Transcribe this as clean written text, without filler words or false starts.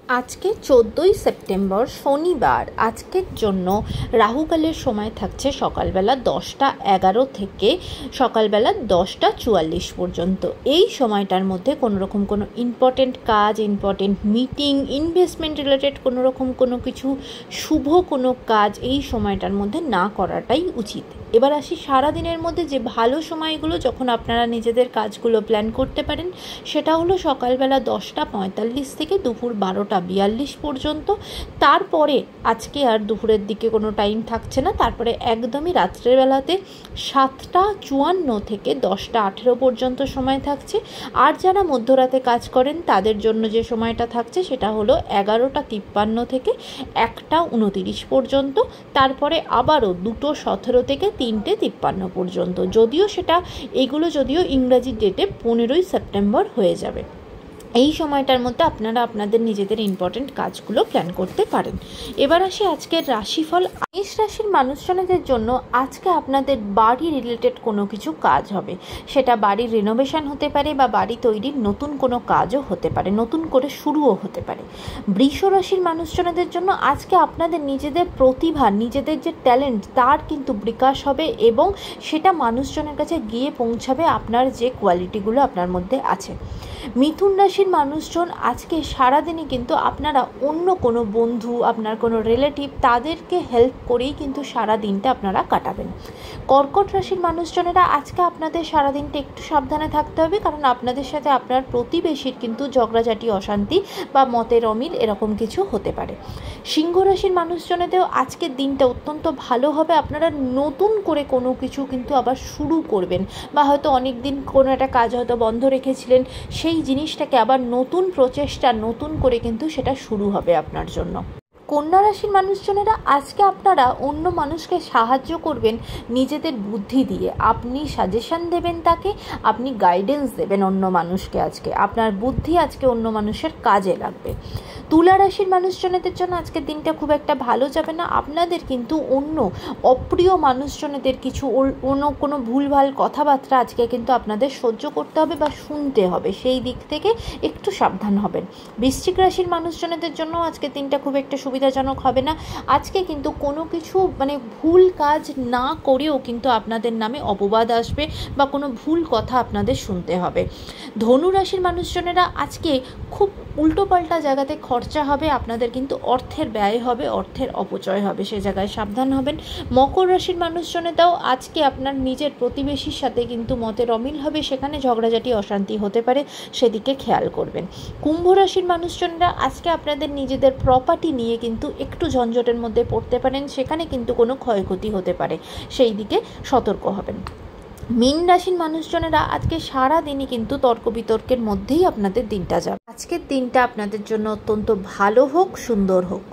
আজকে 14ই সেপ্টেম্বর শনিবার। আজকের জন্য রাহুকালের সময় থাকছে সকালবেলা 10টা 11 থেকে সকালবেলা 10টা 44 পর্যন্ত। এই সময়টার মধ্যে কোনোরকম কোনো ইম্পর্টেন্ট কাজ, ইম্পর্টেন্ট মিটিং, ইনভেস্টমেন্ট রিলেটেড কোনোরকম কোনো কিছু শুভ কোনো কাজ এই সময়টার মধ্যে না করাটাই উচিত। এবার আসি সারাদিনের মধ্যে যে ভালো সময়গুলো যখন আপনারা নিজেদের কাজগুলো প্ল্যান করতে পারেন, সেটা হলো সকালবেলা 10টা 45 থেকে দুপুর 12টা 42 পর্যন্ত। তারপরে আজকে আর দুপুরের দিকে কোনো টাইম থাকছে না, তারপরে একদমই রাত্রেবেলাতে 7টা 54 থেকে 10টা 18 পর্যন্ত সময় থাকছে। আর যারা মধ্যরাতে কাজ করেন তাদের জন্য যে সময়টা থাকছে সেটা হলো 11টা 53 থেকে 1টা 29 পর্যন্ত। তারপরে আবারও 2টো 17 থেকে 3টে 53 পর্যন্ত। এগুলো যদিও ইংরাজি ডেটে 15ই সেপ্টেম্বর হয়ে যাবে। এই সময়টার মধ্যে আপনারা আপনাদের নিজেদের ইম্পর্টেন্ট কাজগুলো প্ল্যান করতে পারেন। এবার আসি আজকের রাশিফল। মেষ রাশির মানুষজনদের জন্য আজকে আপনাদের বাড়ি রিলেটেড কোনো কিছু কাজ হবে। সেটা বাড়ির রিনোভেশন হতে পারে বা বাড়ি তৈরির নতুন কোনো কাজও হতে পারে, নতুন করে শুরুও হতে পারে। বৃষ রাশির মানুষজনদের জন্য আজকে আপনাদের নিজেদের প্রতিভা, নিজেদের যে ট্যালেন্ট তার কিন্তু বিকাশ হবে এবং সেটা মানুষজনের কাছে গিয়ে পৌঁছাবে আপনার যে কোয়ালিটিগুলো আপনার মধ্যে আছে। মিথুন রাশির মানুষজন আজকে সারাদিনই কিন্তু আপনারা অন্য কোনো বন্ধু, আপনার কোনো রিলেটিভ, তাদেরকে হেল্প করেই কিন্তু সারা দিনটা আপনারা কাটাবেন। কর্কট রাশির মানুষজনেরা আজকে আপনাদের সারাদিনটা একটু সাবধানে থাকতে হবে, কারণ আপনাদের সাথে আপনার প্রতিবেশীর কিন্তু ঝগড়াঝাটি, অশান্তি বা মতের অমিল এরকম কিছু হতে পারে। সিংহ রাশির মানুষজনেদেরও আজকের দিনটা অত্যন্ত ভালো হবে। আপনারা নতুন করে কোনো কিছু কিন্তু আবার শুরু করবেন, বা হয়তো অনেক দিন কোনো একটা কাজ হয়তো বন্ধ রেখেছিলেন, সেই জিনিসটাকে আবার নতুন প্রচেষ্টা, নতুন করে কিন্তু সেটা শুরু হবে আপনার জন্য। কন্যা রাশির মানুষজনেরা আজকে আপনারা অন্য মানুষকে সাহায্য করবেন নিজেদের বুদ্ধি দিয়ে। আপনি সাজেশন দেবেন তাকে, আপনি গাইডেন্স দেবেন অন্য মানুষকে। আজকে আপনার বুদ্ধি আজকে অন্য মানুষের কাজে লাগবে। তুলা রাশির মানুষজনেদের জন্য আজকের দিনটা খুব একটা ভালো যাবে না। আপনাদের কিন্তু অন্য অপ্রিয় মানুষজনেদের কিছু কোনো ভুলভাল কথাবার্তা আজকে কিন্তু আপনাদের সহ্য করতে হবে বা শুনতে হবে, সেই দিক থেকে একটু সাবধান হবেন। বৃশ্চিক রাশির মানুষজনেদের জন্য আজকের দিনটা খুব একটা সুবিধাজনক হবে না। আজকে কিন্তু কোনো কিছু ভুল কাজ না করেও কিন্তু আপনাদের নামে অপবাদ আসবে বা কোনো ভুল কথা আপনাদের শুনতে হবে। ধনু রাশির মানুষজনেরা আজকে খুব উল্টোপাল্টা জায়গাতে খরচা হবে, আপনাদের কিন্তু অর্থের ব্যয় হবে, অর্থের অপচয় হবে, সে জায়গায় সাবধান হবেন। মকর রাশির মানুষজনেরাও আজকে আপনার নিজের প্রতিবেশীর সাথে কিন্তু মতের অমিল হবে, সেখানে ঝগড়াঝাটি, অশান্তি হতে পারে, সেদিকে খেয়াল করবেন। কুম্ভ রাশির মানুষজনেরা আজকে আপনাদের নিজেদের প্রপার্টি নিয়ে কিন্তু একটু ঝঞ্ঝটের মধ্যে পড়তে পারেন, সেখানে কিন্তু কোনো ক্ষয়ক্ষতি হতে পারে, সেই দিকে সতর্ক হবেন। মীন রাশির মানুষজনেরা আজকে সারা দিনই কিন্তু তর্ক বিতর্কের মধ্যেই আপনাদের দিনটা যাবে। আজকের দিনটা আপনাদের জন্য অত্যন্ত ভালো হোক, সুন্দর হোক।